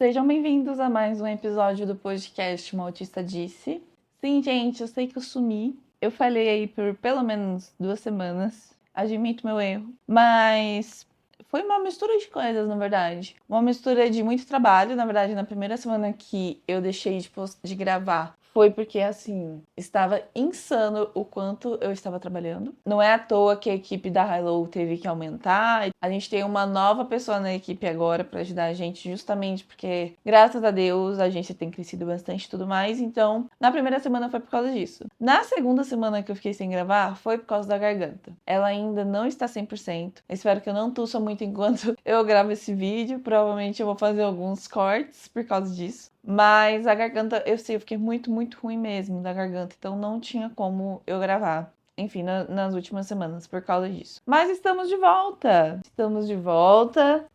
Sejam bem-vindos a mais um episódio do podcast Uma Autista Disse. Sim, gente, eu sei que eu sumi. Eu falei aí por pelo menos 2 semanas. Admito meu erro. Mas foi uma mistura de coisas, na verdade. Uma mistura de muito trabalho. Na verdade, na primeira semana que eu deixei de gravar, foi porque, assim, estava insano o quanto eu estava trabalhando. Não é à toa que a equipe da Hilo teve que aumentar. A gente tem uma nova pessoa na equipe agora para ajudar a gente, justamente porque, graças a Deus, a gente tem crescido bastante e tudo mais. Então, na primeira semana foi por causa disso. Na segunda semana que eu fiquei sem gravar, foi por causa da garganta. Ela ainda não está 100%. Eu espero que eu não tussa muito enquanto eu gravo esse vídeo. Provavelmente eu vou fazer alguns cortes por causa disso. Mas a garganta, eu sei, eu fiquei muito ruim mesmo da garganta, então não tinha como eu gravar. Enfim, nas últimas semanas, por causa disso. Mas estamos de volta! Estamos de volta.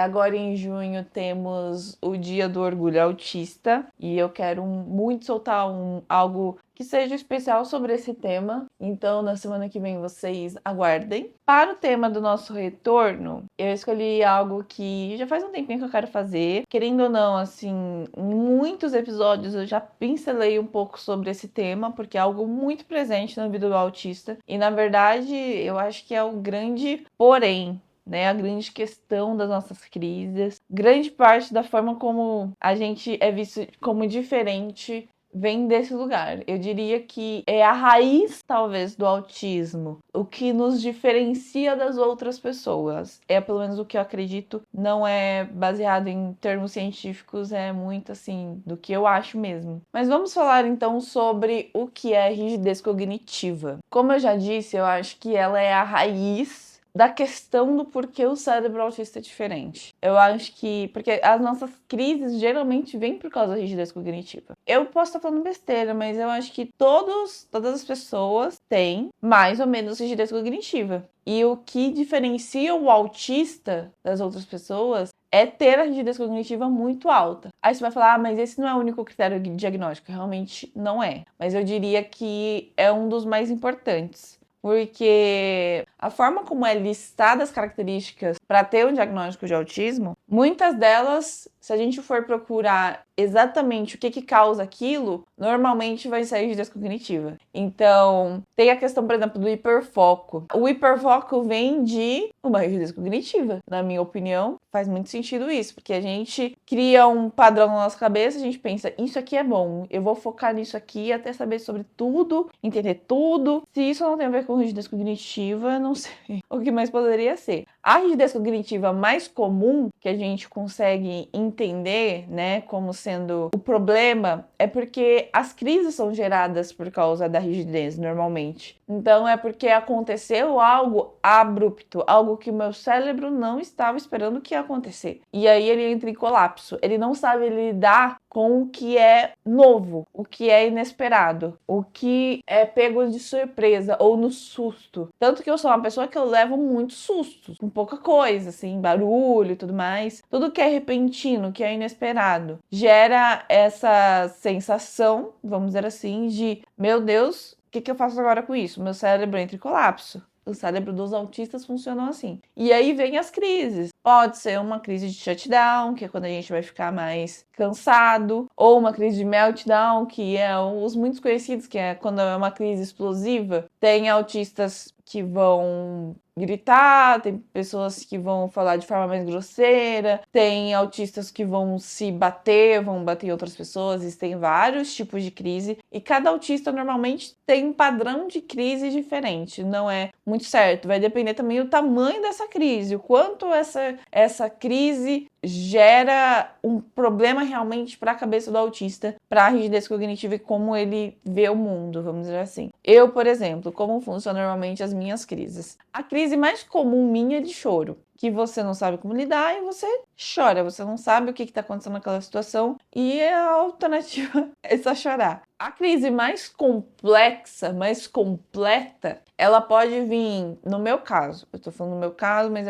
Agora em junho temos o Dia do Orgulho Autista. E eu quero muito soltar algo que seja especial sobre esse tema. Então, na semana que vem, vocês aguardem. Para o tema do nosso retorno, eu escolhi algo que já faz um tempinho que eu quero fazer. Querendo ou não, assim, em muitos episódios eu já pincelei um pouco sobre esse tema, porque é algo muito presente na vida do autista. E, na verdade, eu acho que é o grande porém, né, a grande questão das nossas crises, grande parte da forma como a gente é visto como diferente vem desse lugar. Eu diria que é a raiz, talvez, do autismo, o que nos diferencia das outras pessoas. É pelo menos o que eu acredito, não é baseado em termos científicos, é muito assim, do que eu acho mesmo. Mas vamos falar então sobre o que é rigidez cognitiva. Como eu já disse, eu acho que ela é a raiz da questão do porquê o cérebro autista é diferente. Eu acho que... Porque as nossas crises geralmente vêm por causa da rigidez cognitiva. Eu posso estar falando besteira, mas eu acho que todas as pessoas têm mais ou menos rigidez cognitiva. E o que diferencia o autista das outras pessoas é ter a rigidez cognitiva muito alta. Aí você vai falar, mas esse não é o único critério diagnóstico. Realmente não é. Mas eu diria que é um dos mais importantes. Porque a forma como é listada as características para ter um diagnóstico de autismo, muitas delas, se a gente for procurar exatamente o que causa aquilo, normalmente vai ser a rigidez cognitiva. Então, tem a questão, por exemplo, do hiperfoco. O hiperfoco vem de uma rigidez cognitiva. Na minha opinião, faz muito sentido isso, porque a gente cria um padrão na nossa cabeça, a gente pensa, isso aqui é bom, eu vou focar nisso aqui até saber sobre tudo, entender tudo. Se isso não tem a ver com rigidez cognitiva, não sei o que mais poderia ser. A rigidez cognitiva mais comum que a gente consegue entender, né, como sendo o problema, é porque as crises são geradas por causa da rigidez, normalmente. Então é porque aconteceu algo abrupto, algo que o meu cérebro não estava esperando que ia acontecer. E aí ele entra em colapso. Ele não sabe lidar com o que é novo, o que é inesperado, o que é pego de surpresa ou no susto. Tanto que eu sou uma pessoa que eu levo muitos sustos, com pouca coisa, assim, barulho e tudo mais. Tudo que é repentino, que é inesperado, gera essa sensação, vamos dizer assim, de, meu Deus, o que eu faço agora com isso? Meu cérebro entra em colapso. O cérebro dos autistas funciona assim. E aí vem as crises. Pode ser uma crise de shutdown, que é quando a gente vai ficar mais cansado, ou uma crise de meltdown, que é os muito conhecidos, que é quando é uma crise explosiva. Tem autistas que vão gritar, tem pessoas que vão falar de forma mais grosseira, tem autistas que vão se bater, vão bater em outras pessoas, existem vários tipos de crise, e cada autista normalmente tem um padrão de crise diferente, não é muito certo, vai depender também do tamanho dessa crise, o quanto essa crise gera um problema realmente para a cabeça do autista, para a rigidez cognitiva e como ele vê o mundo, vamos dizer assim. Eu, por exemplo, como funcionam normalmente as minhas crises? A crise mais comum minha é de choro, que você não sabe como lidar e você chora, você não sabe o que está acontecendo naquela situação e a alternativa é só chorar. A crise mais complexa, mais completa, ela pode vir, no meu caso, eu tô falando no meu caso, mas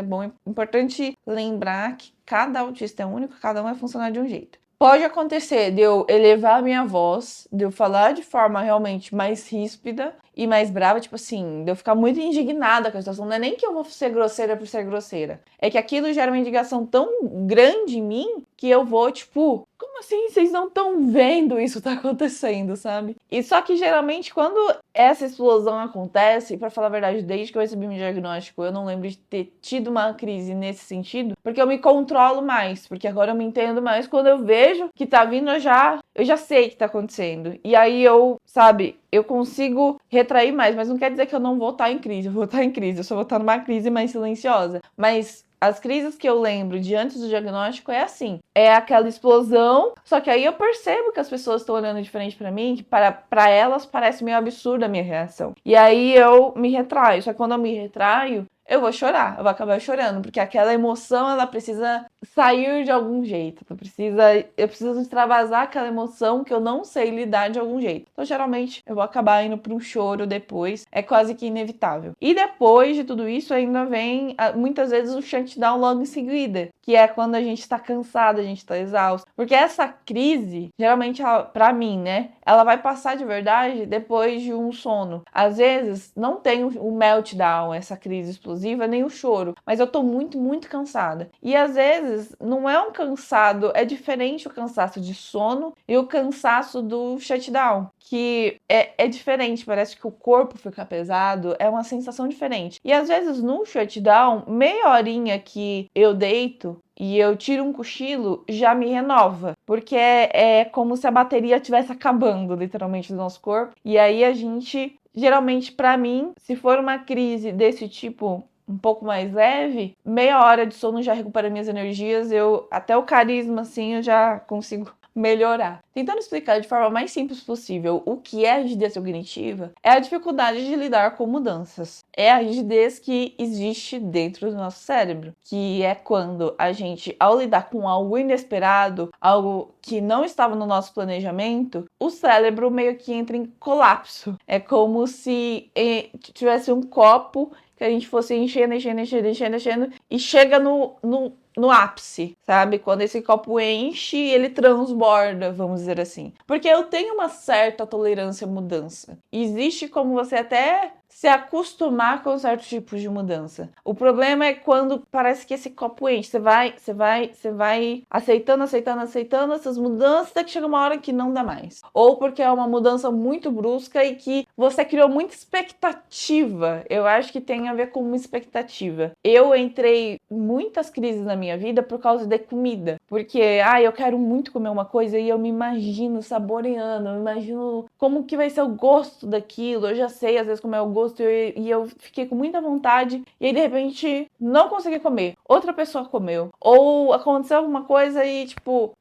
importante lembrar que cada autista é único, cada um vai funcionar de um jeito. Pode acontecer de eu elevar a minha voz, de eu falar de forma realmente mais ríspida e mais brava, tipo assim, de eu ficar muito indignada com a situação. Não é nem que eu vou ser grosseira por ser grosseira. É que aquilo gera uma indignação tão grande em mim que eu vou, tipo, como assim? Vocês não estão vendo isso tá acontecendo, sabe? E só que geralmente quando essa explosão acontece, pra falar a verdade, desde que eu recebi meu diagnóstico, eu não lembro de ter tido uma crise nesse sentido, porque eu me controlo mais, porque agora eu me entendo mais. Quando eu vejo que tá vindo, eu já sei o que tá acontecendo. E aí eu, sabe, eu consigo retrair mais, mas não quer dizer que eu não vou estar em crise, eu vou estar em crise, eu só vou estar numa crise mais silenciosa. Mas as crises que eu lembro de antes do diagnóstico é assim, é aquela explosão, só que aí eu percebo que as pessoas estão olhando diferente pra mim, que para elas parece meio absurda a minha reação. E aí eu me retraio, só que quando eu me retraio, eu vou chorar, eu vou acabar chorando, porque aquela emoção, ela precisa sair de algum jeito, eu preciso extravasar aquela emoção que eu não sei lidar de algum jeito. Então, geralmente, eu vou acabar indo para um choro depois, é quase que inevitável. E depois de tudo isso, ainda vem, muitas vezes, o shutdown logo em seguida, que é quando a gente tá cansado, a gente tá exausto. Porque essa crise, geralmente, pra mim, né, ela vai passar de verdade depois de um sono. Às vezes, não tem o meltdown, essa crise explosiva, nem o choro, mas eu tô muito, muito cansada. E às vezes, não é um cansado, é diferente o cansaço de sono e o cansaço do shutdown, que é diferente, parece que o corpo fica pesado, é uma sensação diferente. E às vezes no shutdown, meia horinha que eu deito e eu tiro um cochilo, já me renova. Porque é como se a bateria estivesse acabando, literalmente, do nosso corpo. E aí a gente, geralmente pra mim, se for uma crise desse tipo um pouco mais leve, meia hora de sono já recupera minhas energias, até o carisma, assim, eu já consigo melhorar. Tentando explicar de forma mais simples possível o que é a rigidez cognitiva, é a dificuldade de lidar com mudanças. É a rigidez que existe dentro do nosso cérebro, que é quando a gente, ao lidar com algo inesperado, algo que não estava no nosso planejamento, o cérebro meio que entra em colapso. É como se tivesse um copo que a gente fosse enchendo, e chega no ápice, sabe? Quando esse copo enche, ele transborda, vamos dizer assim. Porque eu tenho uma certa tolerância à mudança. Existe como você até se acostumar com certos tipos de mudança. O problema é quando parece que esse copo enche. Você vai aceitando essas mudanças, até que chega uma hora que não dá mais. Ou porque é uma mudança muito brusca e que você criou muita expectativa. Eu acho que tem a ver com uma expectativa. Eu entrei em muitas crises na minha vida por causa de comida. Porque, eu quero muito comer uma coisa e eu me imagino saboreando, eu me imagino como que vai ser o gosto daquilo. Eu já sei, às vezes, como é o gosto e eu fiquei com muita vontade e aí, de repente, não consegui comer. Outra pessoa comeu. Ou aconteceu alguma coisa e, tipo,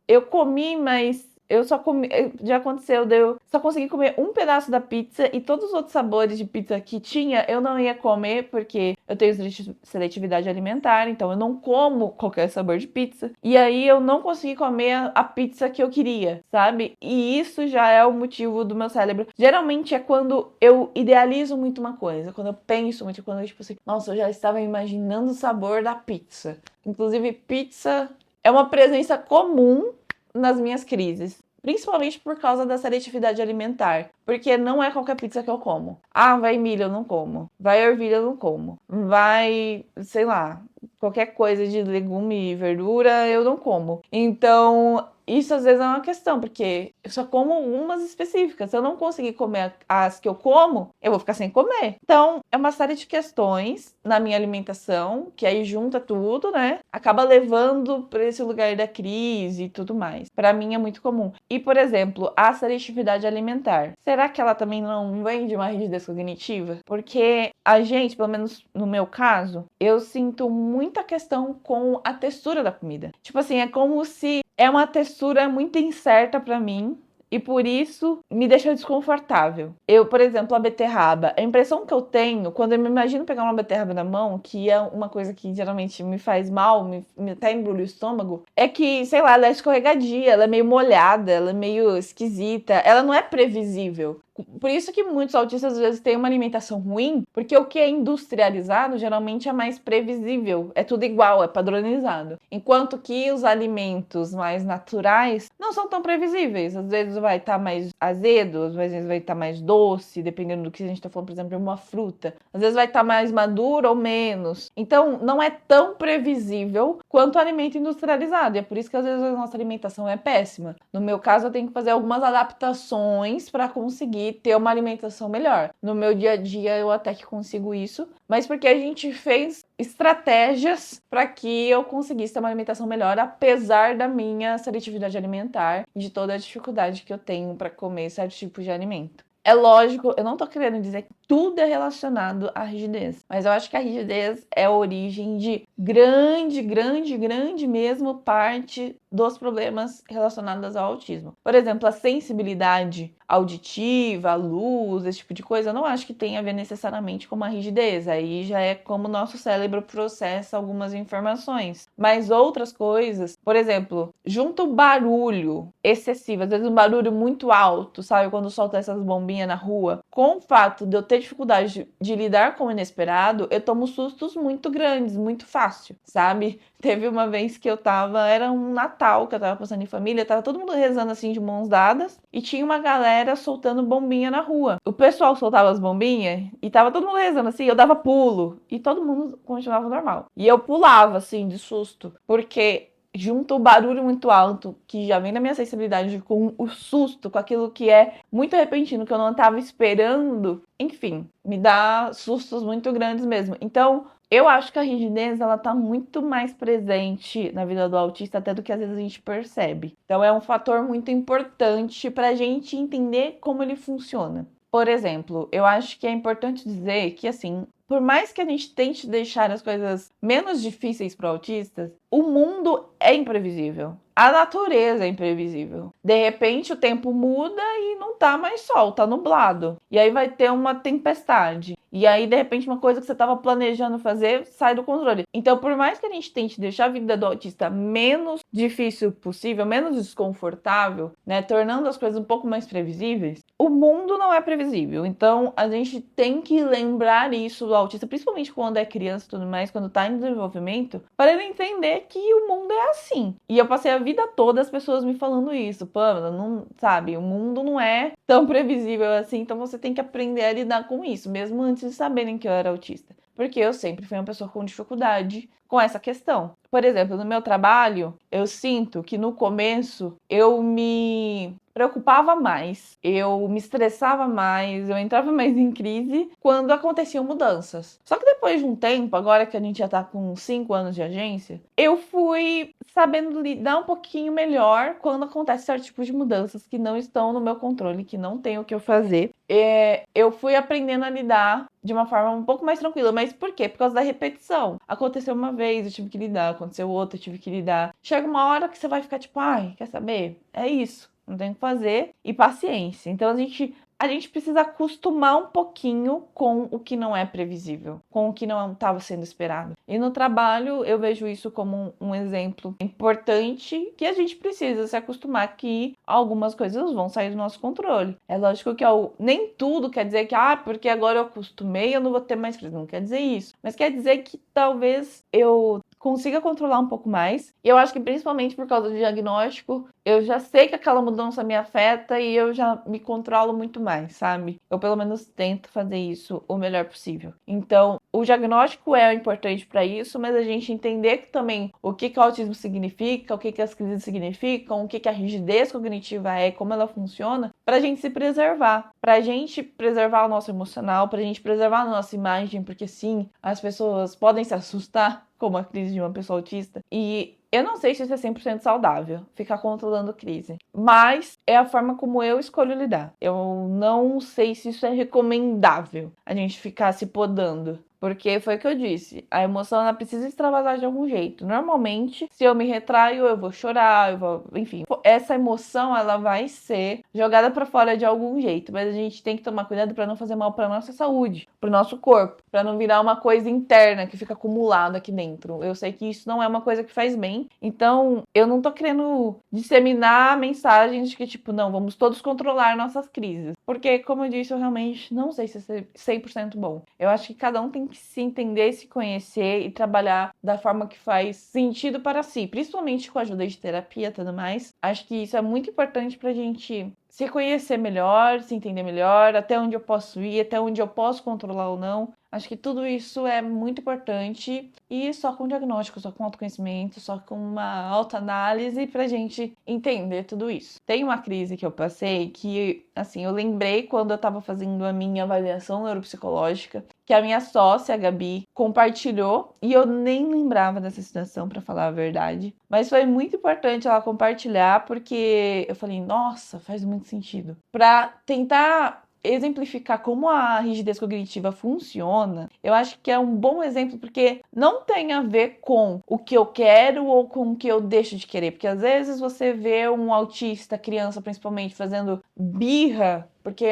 eu comi, mas eu só comi, já aconteceu, eu só consegui comer um pedaço da pizza e todos os outros sabores de pizza que tinha, eu não ia comer porque eu tenho seletividade alimentar, então eu não como qualquer sabor de pizza. E aí eu não consegui comer a pizza que eu queria, sabe? E isso já é o motivo do meu cérebro. Geralmente é quando eu idealizo muito uma coisa, quando eu penso muito, quando eu, tipo assim, nossa, eu já estava imaginando o sabor da pizza. Inclusive, pizza é uma presença comum nas minhas crises, principalmente por causa da seletividade alimentar, porque não é qualquer pizza que eu como. Vai milho, eu não como. Vai ervilha, eu não como. Vai, sei lá, qualquer coisa de legume e verdura, eu não como. Então, isso às vezes é uma questão, porque eu só como algumas específicas. Se eu não conseguir comer as que eu como, eu vou ficar sem comer. Então, é uma série de questões na minha alimentação, que aí junta tudo, né? Acaba levando para esse lugar da crise e tudo mais. Para mim é muito comum. E, por exemplo, a seletividade alimentar. Será que ela também não vem de uma rigidez cognitiva? Porque a gente, pelo menos no meu caso, eu sinto muita questão com a textura da comida. Tipo assim, é como se é uma textura muito incerta pra mim e por isso me deixa desconfortável. Eu, por exemplo, a beterraba. A impressão que eu tenho quando eu me imagino pegar uma beterraba na mão, que é uma coisa que geralmente me faz mal, me até embrulha o estômago, é que, sei lá, ela é escorregadia, ela é meio molhada, ela é meio esquisita, ela não é previsível. Por isso que muitos autistas às vezes têm uma alimentação ruim, porque o que é industrializado geralmente é mais previsível, é tudo igual, é padronizado. Enquanto que os alimentos mais naturais não são tão previsíveis. Às vezes vai estar mais azedo, às vezes vai estar mais doce, dependendo do que a gente está falando, por exemplo, de uma fruta. Às vezes vai estar mais maduro ou menos. Então, não é tão previsível quanto o alimento industrializado. E é por isso que às vezes a nossa alimentação é péssima. No meu caso, eu tenho que fazer algumas adaptações para conseguir ter uma alimentação melhor. No meu dia a dia, eu até que consigo isso, mas porque a gente fez estratégias para que eu conseguisse ter uma alimentação melhor, apesar da minha seletividade alimentar e de toda a dificuldade que eu tenho para comer certo tipo de alimento. É lógico, eu não tô querendo dizer que tudo é relacionado à rigidez, mas eu acho que a rigidez é a origem de grande mesmo parte dos problemas relacionados ao autismo. Por exemplo, a sensibilidade auditiva, a luz, esse tipo de coisa, eu não acho que tenha a ver necessariamente com uma rigidez. Aí já é como o nosso cérebro processa algumas informações. Mas outras coisas, por exemplo, junto o barulho excessivo, às vezes um barulho muito alto, sabe? Quando solta essas bombinhas na rua, com o fato de eu ter dificuldade de lidar com o inesperado, eu tomo sustos muito grandes, muito fácil, sabe? Teve uma vez que era um Natal que eu tava passando em família, tava todo mundo rezando assim de mãos dadas e tinha uma galera soltando bombinha na rua. O pessoal soltava as bombinhas e tava todo mundo rezando assim, eu dava pulo e todo mundo continuava normal. E eu pulava assim de susto, porque junto o barulho muito alto, que já vem da minha sensibilidade, com o susto, com aquilo que é muito repentino, que eu não estava esperando, enfim, me dá sustos muito grandes mesmo. Então, eu acho que a rigidez, ela tá muito mais presente na vida do autista até do que às vezes a gente percebe. Então, é um fator muito importante pra gente entender como ele funciona. Por exemplo, eu acho que é importante dizer que, assim, por mais que a gente tente deixar as coisas menos difíceis para autistas, o mundo é imprevisível. A natureza é imprevisível. De repente o tempo muda e não tá mais sol, tá nublado. E aí vai ter uma tempestade. E aí, de repente, uma coisa que você estava planejando fazer sai do controle. Então, por mais que a gente tente deixar a vida do autista menos difícil possível, menos desconfortável, né, tornando as coisas um pouco mais previsíveis, o mundo não é previsível. Então, a gente tem que lembrar isso do autista, principalmente quando é criança e tudo mais, quando tá em desenvolvimento, para ele entender que o mundo é assim. E eu passei a vida toda as pessoas me falando isso. Pamela, não, sabe, o mundo não é tão previsível assim, então você tem que aprender a lidar com isso, mesmo antes de saberem que eu era autista. Porque eu sempre fui uma pessoa com dificuldade com essa questão. Por exemplo, no meu trabalho, eu sinto que no começo eu me preocupava mais, eu me estressava mais, eu entrava mais em crise quando aconteciam mudanças. Só que depois de um tempo, agora que a gente já tá com 5 anos de agência, eu fui sabendo lidar um pouquinho melhor quando acontece certos tipos de mudanças que não estão no meu controle, que não tem o que eu fazer. Eu fui aprendendo a lidar de uma forma um pouco mais tranquila. Mas por quê? Por causa da repetição. Aconteceu uma vez, eu tive que lidar. Aconteceu outra, eu tive que lidar. Chega uma hora que você vai ficar tipo, ai, quer saber? É isso. Não tem o que fazer. E paciência. Então a gente precisa acostumar um pouquinho com o que não é previsível, com o que não estava sendo esperado. E no trabalho eu vejo isso como um exemplo importante que a gente precisa se acostumar que algumas coisas vão sair do nosso controle. É lógico que nem tudo quer dizer que, porque agora eu acostumei, eu não vou ter mais crise. Não quer dizer isso. Mas quer dizer que talvez eu consiga controlar um pouco mais. E eu acho que principalmente por causa do diagnóstico, eu já sei que aquela mudança me afeta e eu já me controlo muito mais, sabe? Eu pelo menos tento fazer isso o melhor possível. Então, o diagnóstico é importante para isso, mas a gente entender que também o que o autismo significa, o que as crises significam, o que a rigidez cognitiva é, como ela funciona, pra gente se preservar, pra gente preservar o nosso emocional, pra gente preservar a nossa imagem, porque sim, as pessoas podem se assustar como a crise de uma pessoa autista. E eu não sei se isso é 100% saudável, ficar controlando crise. Mas é a forma como eu escolho lidar. Eu não sei se isso é recomendável, a gente ficar se podando. Porque foi o que eu disse, a emoção ela precisa extravasar de algum jeito. Normalmente, se eu me retraio, eu vou chorar, enfim, essa emoção ela vai ser jogada pra fora de algum jeito, mas a gente tem que tomar cuidado pra não fazer mal pra nossa saúde, pro nosso corpo, pra não virar uma coisa interna que fica acumulada aqui dentro. Eu sei que isso não é uma coisa que faz bem, então eu não tô querendo disseminar mensagens de que tipo, não, vamos todos controlar nossas crises, porque como eu disse, eu realmente não sei se é 100% bom. Eu acho que cada um tem que se entender, se conhecer e trabalhar da forma que faz sentido para si, principalmente com a ajuda de terapia e tudo mais. Acho que isso é muito importante pra gente se conhecer melhor, se entender melhor, até onde eu posso ir, até onde eu posso controlar ou não. Acho que tudo isso é muito importante e só com diagnóstico, só com autoconhecimento, só com uma autoanálise pra gente entender tudo isso. Tem uma crise que eu passei que, assim, eu lembrei quando eu tava fazendo a minha avaliação neuropsicológica, que a minha sócia, a Gabi, compartilhou e eu nem lembrava dessa situação, pra falar a verdade. Mas foi muito importante ela compartilhar porque eu falei, nossa, faz muito sentido. Pra tentar exemplificar como a rigidez cognitiva funciona, eu acho que é um bom exemplo porque não tem a ver com o que eu quero ou com o que eu deixo de querer, porque às vezes você vê um autista, criança principalmente, fazendo birra porque,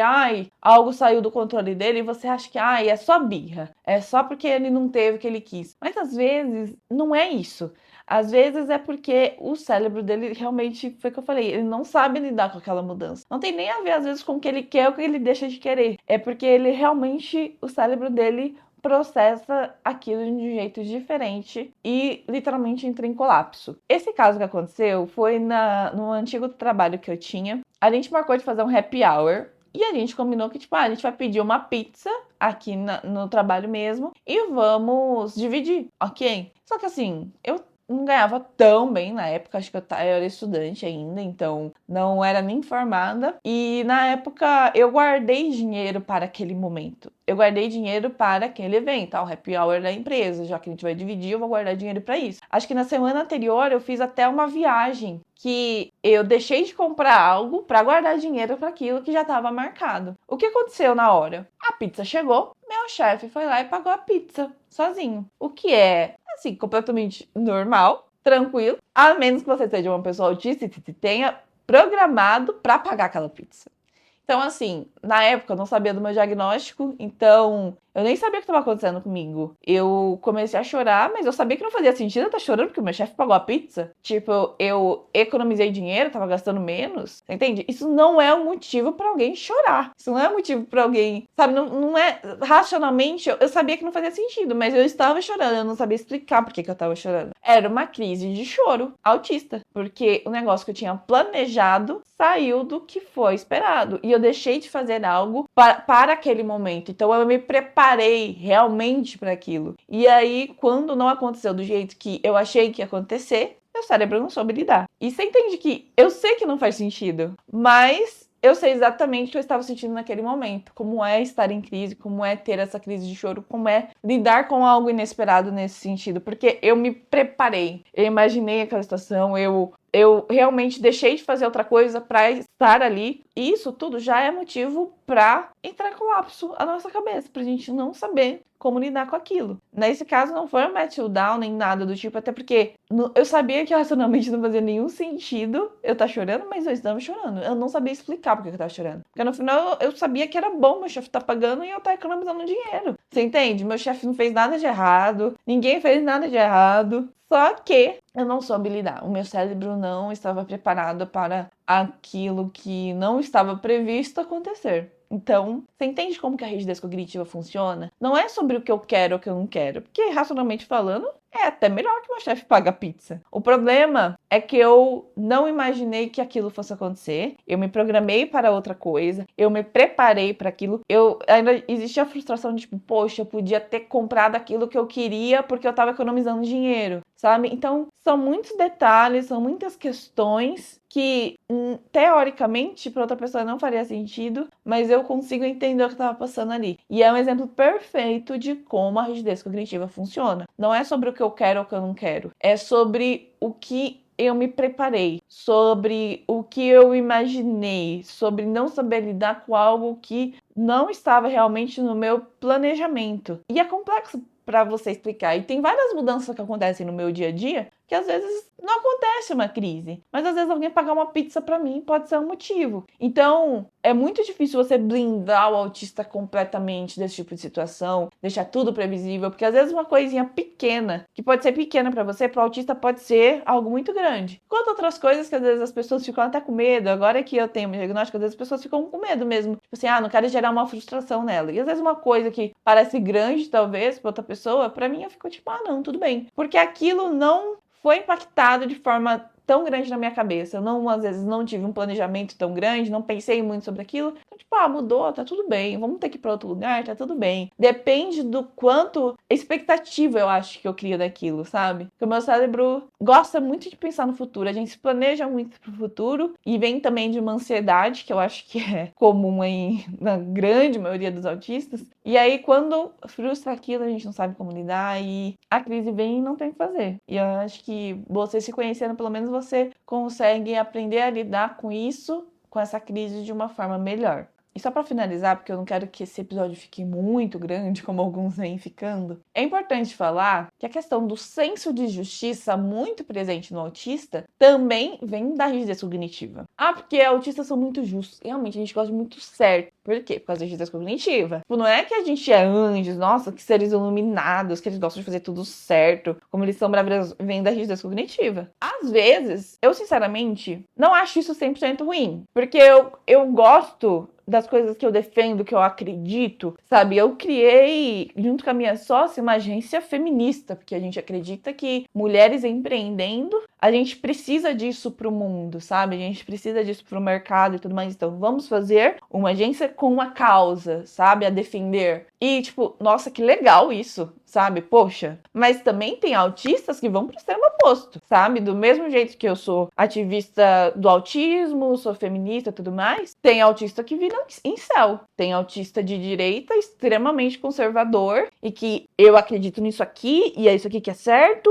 algo saiu do controle dele e você acha que, é só birra, é só porque ele não teve o que ele quis. Mas às vezes não é isso. Às vezes é porque o cérebro dele realmente, foi o que eu falei, ele não sabe lidar com aquela mudança. Não tem nem a ver, às vezes, com o que ele quer ou o que ele deixa de querer. É porque ele realmente, o cérebro dele processa aquilo de um jeito diferente e literalmente entra em colapso. Esse caso que aconteceu foi no antigo trabalho que eu tinha. A gente marcou de fazer um happy hour e a gente combinou que, a gente vai pedir uma pizza aqui no trabalho mesmo e vamos dividir, ok? Só que assim, eu não ganhava tão bem na época, acho que eu era estudante ainda, então não era nem formada. E na época eu guardei dinheiro para aquele momento. Eu guardei dinheiro para aquele evento, o happy hour da empresa. Já que a gente vai dividir, eu vou guardar dinheiro para isso. Acho que na semana anterior eu fiz até uma viagem que eu deixei de comprar algo para guardar dinheiro para aquilo que já estava marcado. O que aconteceu na hora? A pizza chegou, meu chefe foi lá e pagou a pizza sozinho. O que é, assim, completamente normal, tranquilo, a menos que você seja uma pessoa autista e tenha programado para pagar aquela pizza. Então, assim, na época eu não sabia do meu diagnóstico, então eu nem sabia o que estava acontecendo comigo. Eu comecei a chorar, mas eu sabia que não fazia sentido eu estar chorando porque o meu chefe pagou a pizza. Tipo, eu economizei dinheiro, tava gastando menos. Você entende? Isso não é um motivo para alguém chorar. Isso não é um motivo para alguém, sabe? Não é. Racionalmente, eu sabia que não fazia sentido, mas eu estava chorando, eu não sabia explicar por que eu estava chorando. Era uma crise de choro autista, porque o negócio que eu tinha planejado saiu do que foi esperado. E eu deixei de fazer algo para aquele momento. Então eu me preparei realmente para aquilo. E aí, quando não aconteceu do jeito que eu achei que ia acontecer, meu cérebro não soube lidar. E você entende que eu sei que não faz sentido, mas eu sei exatamente o que eu estava sentindo naquele momento. Como é estar em crise, como é ter essa crise de choro, como é lidar com algo inesperado nesse sentido. Porque eu me preparei, eu imaginei aquela situação, eu realmente deixei de fazer outra coisa para estar ali. E isso tudo já é motivo para entrar em colapso a nossa cabeça, pra gente não saber como lidar com aquilo. Nesse caso, não foi um meltdown nem nada do tipo, até porque eu sabia que racionalmente não fazia nenhum sentido eu estar chorando, mas eu estava chorando. Eu não sabia explicar porque eu estava chorando. Porque no final eu sabia que era bom meu chefe estar pagando e eu estar economizando dinheiro. Você entende? Meu chefe não fez nada de errado, ninguém fez nada de errado. Só que eu não soube lidar. O meu cérebro não estava preparado para aquilo que não estava previsto acontecer. Então, você entende como que a rigidez cognitiva funciona? Não é sobre o que eu quero ou o que eu não quero. Porque, racionalmente falando, é até melhor que meu chefe pague a pizza. O problema é que eu não imaginei que aquilo fosse acontecer. Eu me programei para outra coisa. Eu me preparei para aquilo. Ainda existia a frustração de tipo, poxa, eu podia ter comprado aquilo que eu queria porque eu estava economizando dinheiro, sabe? Então, são muitos detalhes, são muitas questões que, teoricamente, para outra pessoa não faria sentido, mas eu consigo entender o que estava passando ali. E é um exemplo perfeito de como a rigidez cognitiva funciona. Não é sobre o que eu quero ou o que eu não quero. É sobre o que eu me preparei, sobre o que eu imaginei, sobre não saber lidar com algo que não estava realmente no meu planejamento. E é complexo para você explicar. E tem várias mudanças que acontecem no meu dia a dia que às vezes não acontece uma crise, mas às vezes alguém pagar uma pizza para mim pode ser um motivo. Então, é muito difícil você blindar o autista completamente desse tipo de situação, deixar tudo previsível, porque às vezes uma coisinha pequena, que pode ser pequena para você, para o autista pode ser algo muito grande. Enquanto outras coisas que às vezes as pessoas ficam até com medo, agora que eu tenho um diagnóstico, às vezes as pessoas ficam com medo mesmo. Tipo assim, não quero gerar uma frustração nela. E às vezes uma coisa que parece grande, talvez, para outra pessoa, para mim eu fico tipo, não, tudo bem. Porque aquilo não foi impactado de forma tão grande na minha cabeça. Eu não, às vezes, não tive um planejamento tão grande, não pensei muito sobre aquilo. Então, tipo, mudou, tá tudo bem. Vamos ter que ir pra outro lugar, tá tudo bem. Depende do quanto expectativa eu acho que eu crio daquilo, sabe? Porque o meu cérebro gosta muito de pensar no futuro. A gente se planeja muito pro futuro e vem também de uma ansiedade, que eu acho que é comum aí na grande maioria dos autistas. E aí, quando frustra aquilo, a gente não sabe como lidar e a crise vem e não tem o que fazer. E eu acho que você se conhecendo, pelo menos você consegue aprender a lidar com isso, com essa crise de uma forma melhor. E só para finalizar, porque eu não quero que esse episódio fique muito grande, como alguns vêm ficando, é importante falar que a questão do senso de justiça muito presente no autista também vem da rigidez cognitiva. Porque autistas são muito justos. Realmente, a gente gosta de muito certo. Por quê? Por causa da rigidez cognitiva. Não é que a gente é anjos, nossa, que seres iluminados, que eles gostam de fazer tudo certo, como eles são maravilhosos, vem da rigidez cognitiva. Às vezes, eu sinceramente não acho isso 100% ruim, porque eu gosto das coisas que eu defendo, que eu acredito, sabe? Eu criei, junto com a minha sócia, uma agência feminista, porque a gente acredita que mulheres empreendendo, a gente precisa disso pro mundo, sabe? A gente precisa disso pro mercado e tudo mais. Então, vamos fazer uma agência com uma causa, sabe? A defender. E, tipo, nossa, que legal isso, sabe? Poxa. Mas também tem autistas que vão pro extremo oposto, sabe? Do mesmo jeito que eu sou ativista do autismo, sou feminista e tudo mais, tem autista que vira incel. Tem autista de direita extremamente conservador e que eu acredito nisso aqui e é isso aqui que é certo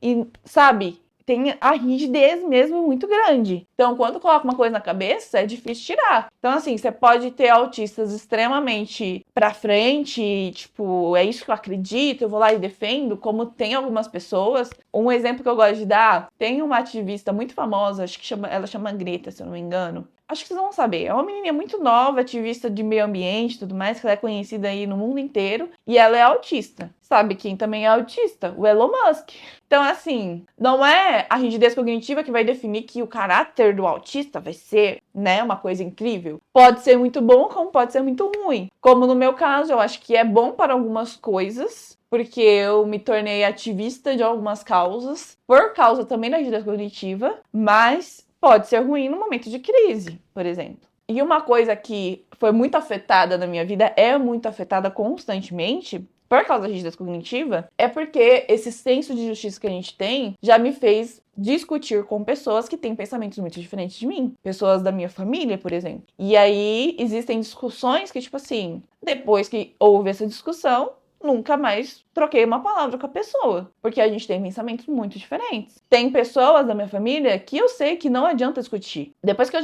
e, sabe, tem a rigidez mesmo muito grande. Então, quando coloca uma coisa na cabeça, é difícil tirar. Então, assim, você pode ter autistas extremamente pra frente, tipo, é isso que eu acredito, eu vou lá e defendo, como tem algumas pessoas. Um exemplo que eu gosto de dar, tem uma ativista muito famosa, acho que ela chama Greta, se eu não me engano. Acho que vocês vão saber. É uma menininha muito nova, ativista de meio ambiente e tudo mais, que ela é conhecida aí no mundo inteiro. E ela é autista. Sabe quem também é autista? O Elon Musk. Então, assim, não é a rigidez cognitiva que vai definir que o caráter do autista vai ser, né, uma coisa incrível. Pode ser muito bom, como pode ser muito ruim. Como no meu caso, eu acho que é bom para algumas coisas, porque eu me tornei ativista de algumas causas, por causa também da rigidez cognitiva, mas pode ser ruim no momento de crise, por exemplo. E uma coisa que foi muito afetada na minha vida, é muito afetada constantemente, por causa da rigidez cognitiva, é porque esse senso de justiça que a gente tem já me fez discutir com pessoas que têm pensamentos muito diferentes de mim. Pessoas da minha família, por exemplo. E aí existem discussões que, tipo assim, depois que houve essa discussão, nunca mais troquei uma palavra com a pessoa, porque a gente tem pensamentos muito diferentes. Tem pessoas da minha família que eu sei que não adianta discutir. Depois que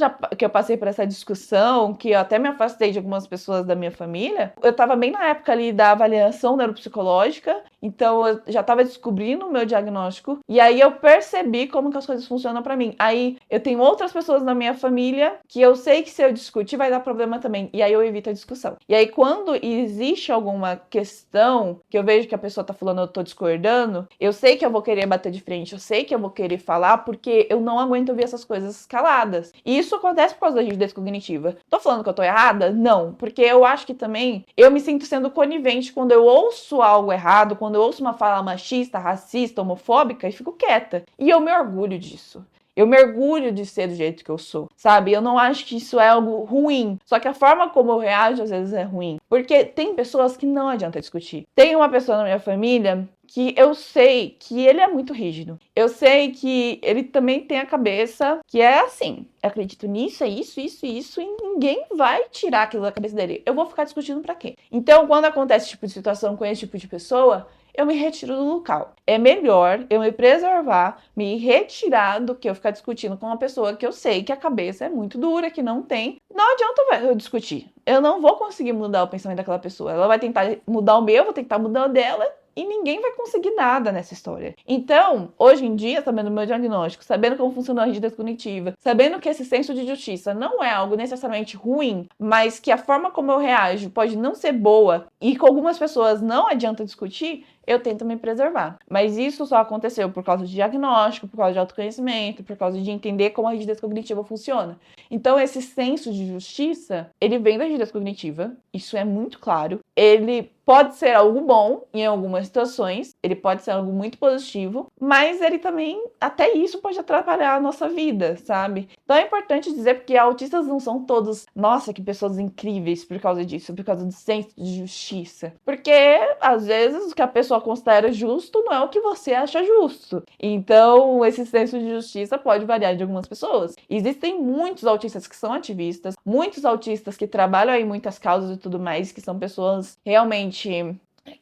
eu passei por essa discussão, que eu até me afastei de algumas pessoas da minha família, eu tava bem na época ali da avaliação neuropsicológica, então eu já tava descobrindo o meu diagnóstico, e aí eu percebi como que as coisas funcionam pra mim. Aí eu tenho outras pessoas na minha família que eu sei que se eu discutir vai dar problema também, e aí eu evito a discussão. E aí quando existe alguma questão que eu vejo que a pessoa tá falando, eu tô discordando, eu sei que eu vou querer bater de frente, eu sei que eu vou querer falar, porque eu não aguento ouvir essas coisas caladas. E isso acontece por causa da rigidez cognitiva. Tô falando que eu tô errada? Não, porque eu acho que também eu me sinto sendo conivente quando eu ouço algo errado, quando eu ouço uma fala machista, racista, homofóbica, e fico quieta. E eu me orgulho disso. Eu me orgulho de ser do jeito que eu sou, sabe? Eu não acho que isso é algo ruim. Só que a forma como eu reajo às vezes é ruim. Porque tem pessoas que não adianta discutir. Tem uma pessoa na minha família que eu sei que ele é muito rígido. Eu sei que ele também tem a cabeça que é assim. Eu acredito nisso, é isso, isso e isso, e ninguém vai tirar aquilo da cabeça dele. Eu vou ficar discutindo pra quê? Então, quando acontece esse tipo de situação com esse tipo de pessoa, eu me retiro do local. É melhor eu me preservar, me retirar do que eu ficar discutindo com uma pessoa que eu sei que a cabeça é muito dura, que não tem. Não adianta eu discutir. Eu não vou conseguir mudar o pensamento daquela pessoa. Ela vai tentar mudar o meu, eu vou tentar mudar o dela. E ninguém vai conseguir nada nessa história. Então, hoje em dia, sabendo o meu diagnóstico, sabendo como funciona a rigidez cognitiva, sabendo que esse senso de justiça não é algo necessariamente ruim, mas que a forma como eu reajo pode não ser boa e com algumas pessoas não adianta discutir, eu tento me preservar. Mas isso só aconteceu por causa de diagnóstico, por causa de autoconhecimento, por causa de entender como a rigidez cognitiva funciona. Então, esse senso de justiça, ele vem da rigidez cognitiva, isso é muito claro. Ele pode ser algo bom em algumas situações, ele pode ser algo muito positivo, mas ele também, até isso pode atrapalhar a nossa vida, sabe? Então é importante dizer porque autistas não são todos, nossa, que pessoas incríveis por causa disso, por causa do senso de justiça. Porque, às vezes, o que a pessoa considera justo não é o que você acha justo. Então, esse senso de justiça pode variar de algumas pessoas. Existem muitos autistas que são ativistas, muitos autistas que trabalham em muitas causas e tudo mais, que são pessoas realmente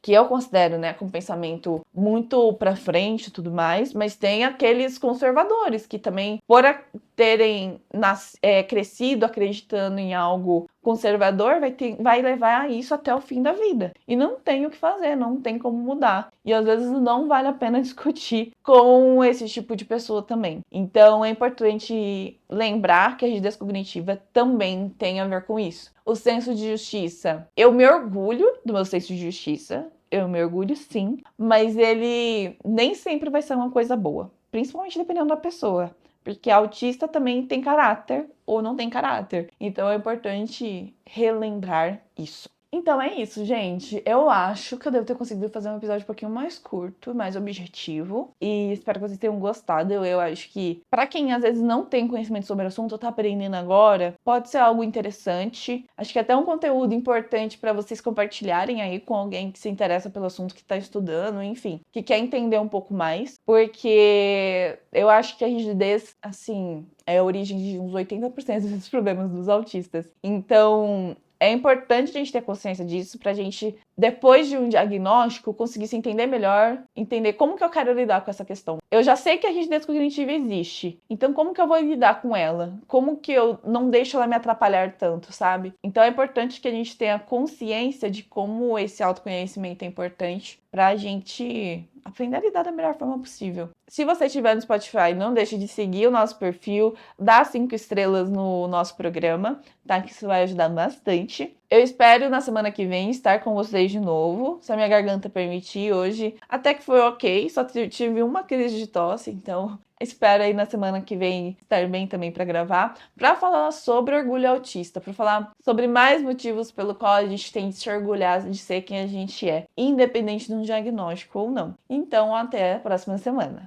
que eu considero, né, com pensamento muito pra frente e tudo mais, mas tem aqueles conservadores que também, por terem crescido acreditando em algo conservador, vai levar isso até o fim da vida. E não tem o que fazer, não tem como mudar. E às vezes não vale a pena discutir com esse tipo de pessoa também. Então é importante lembrar que a rigidez cognitiva também tem a ver com isso. O senso de justiça. Eu me orgulho do meu senso de justiça. Eu me orgulho sim, mas ele nem sempre vai ser uma coisa boa. Principalmente dependendo da pessoa. Porque autista também tem caráter ou não tem caráter. Então é importante relembrar isso. Então é isso, gente. Eu acho que eu devo ter conseguido fazer um episódio um pouquinho mais curto, mais objetivo. E espero que vocês tenham gostado. Eu acho que, pra quem às vezes não tem conhecimento sobre o assunto ou tá aprendendo agora, pode ser algo interessante. Acho que é até um conteúdo importante pra vocês compartilharem aí com alguém que se interessa pelo assunto, que tá estudando, enfim, que quer entender um pouco mais. Porque eu acho que a rigidez, assim, é a origem de uns 80% dos problemas dos autistas. Então, é importante a gente ter consciência disso pra gente, depois de um diagnóstico, conseguir se entender melhor, entender como que eu quero lidar com essa questão. Eu já sei que a rigidez cognitiva existe, então como que eu vou lidar com ela? Como que eu não deixo ela me atrapalhar tanto, sabe? Então é importante que a gente tenha consciência de como esse autoconhecimento é importante pra gente aprender a lidar da melhor forma possível. Se você estiver no Spotify, não deixe de seguir o nosso perfil, dar 5 estrelas no nosso programa, tá? Que isso vai ajudar bastante. Eu espero na semana que vem estar com vocês de novo, se a minha garganta permitir. Hoje até que foi ok, só tive uma crise de tosse, então espero aí na semana que vem estar bem também para gravar, para falar sobre orgulho autista, para falar sobre mais motivos pelo qual a gente tem de se orgulhar de ser quem a gente é, independente de um diagnóstico ou não. Então, até a próxima semana.